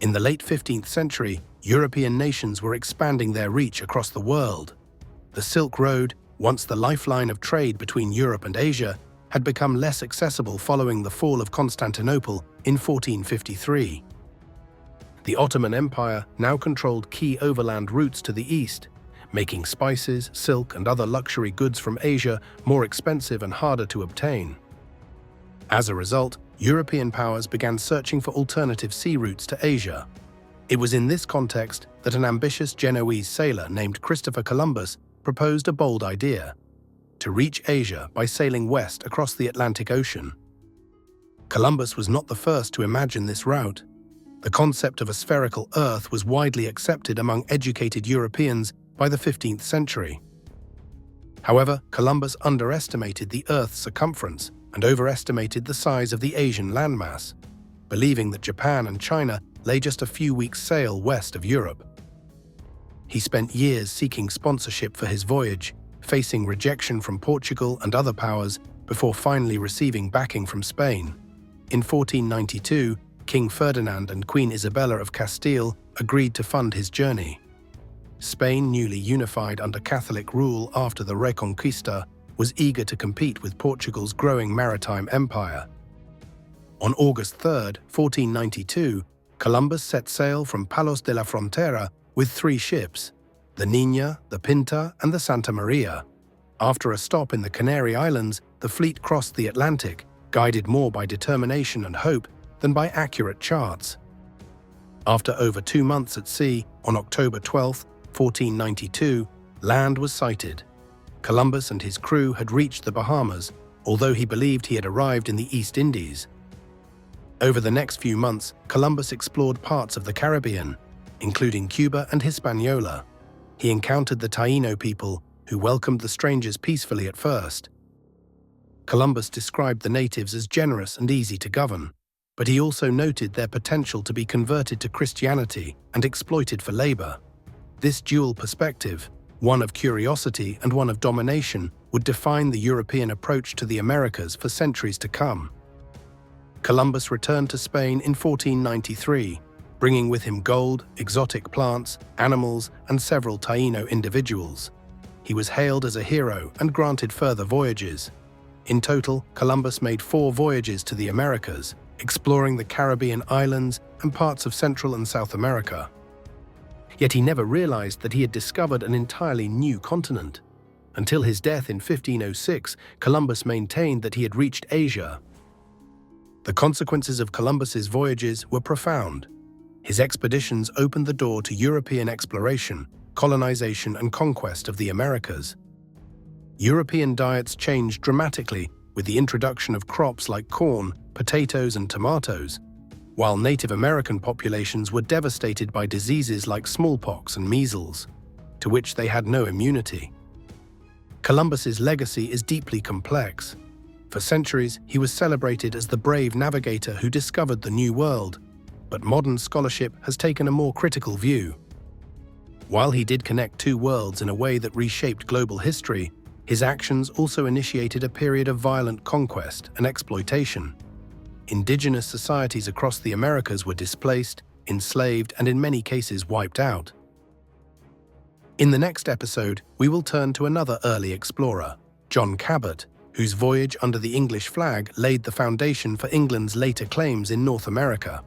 In the late 15th century, European nations were expanding their reach across the world. The Silk Road, once the lifeline of trade between Europe and Asia, had become less accessible following the fall of Constantinople in 1453. The Ottoman Empire now controlled key overland routes to the east, making spices, silk, and other luxury goods from Asia more expensive and harder to obtain. As a result, European powers began searching for alternative sea routes to Asia. It was in this context that an ambitious Genoese sailor named Christopher Columbus proposed a bold idea: to reach Asia by sailing west across the Atlantic Ocean. Columbus was not the first to imagine this route. The concept of a spherical Earth was widely accepted among educated Europeans by the 15th century. However, Columbus underestimated the Earth's circumference and overestimated the size of the Asian landmass, believing that Japan and China lay just a few weeks' sail west of Europe. He spent years seeking sponsorship for his voyage, facing rejection from Portugal and other powers before finally receiving backing from Spain. In 1492, King Ferdinand and Queen Isabella of Castile agreed to fund his journey. Spain, newly unified under Catholic rule after the Reconquista, was eager to compete with Portugal's growing maritime empire. On August 3, 1492, Columbus set sail from Palos de la Frontera with 3 ships, the Niña, the Pinta, and the Santa Maria. After a stop in the Canary Islands, the fleet crossed the Atlantic, guided more by determination and hope than by accurate charts. After over 2 months at sea, on October 12, 1492, land was sighted. Columbus and his crew had reached the Bahamas, although he believed he had arrived in the East Indies. Over the next few months, Columbus explored parts of the Caribbean, including Cuba and Hispaniola. He encountered the Taíno people, who welcomed the strangers peacefully at first. Columbus described the natives as generous and easy to govern, but he also noted their potential to be converted to Christianity and exploited for labor. This dual perspective, one of curiosity and one of domination, would define the European approach to the Americas for centuries to come. Columbus returned to Spain in 1493, bringing with him gold, exotic plants, animals, and several Taíno individuals. He was hailed as a hero and granted further voyages. In total, Columbus made 4 voyages to the Americas, exploring the Caribbean islands and parts of Central and South America. Yet he never realized that he had discovered an entirely new continent. Until his death in 1506, Columbus maintained that he had reached Asia. The consequences of Columbus's voyages were profound. His expeditions opened the door to European exploration, colonization, and conquest of the Americas. European diets changed dramatically with the introduction of crops like corn, potatoes, and tomatoes, while Native American populations were devastated by diseases like smallpox and measles, to which they had no immunity. Columbus's legacy is deeply complex. For centuries, he was celebrated as the brave navigator who discovered the New World, but modern scholarship has taken a more critical view. While he did connect 2 worlds in a way that reshaped global history, his actions also initiated a period of violent conquest and exploitation. Indigenous societies across the Americas were displaced, enslaved, and in many cases wiped out. In the next episode, we will turn to another early explorer, John Cabot, whose voyage under the English flag laid the foundation for England's later claims in North America.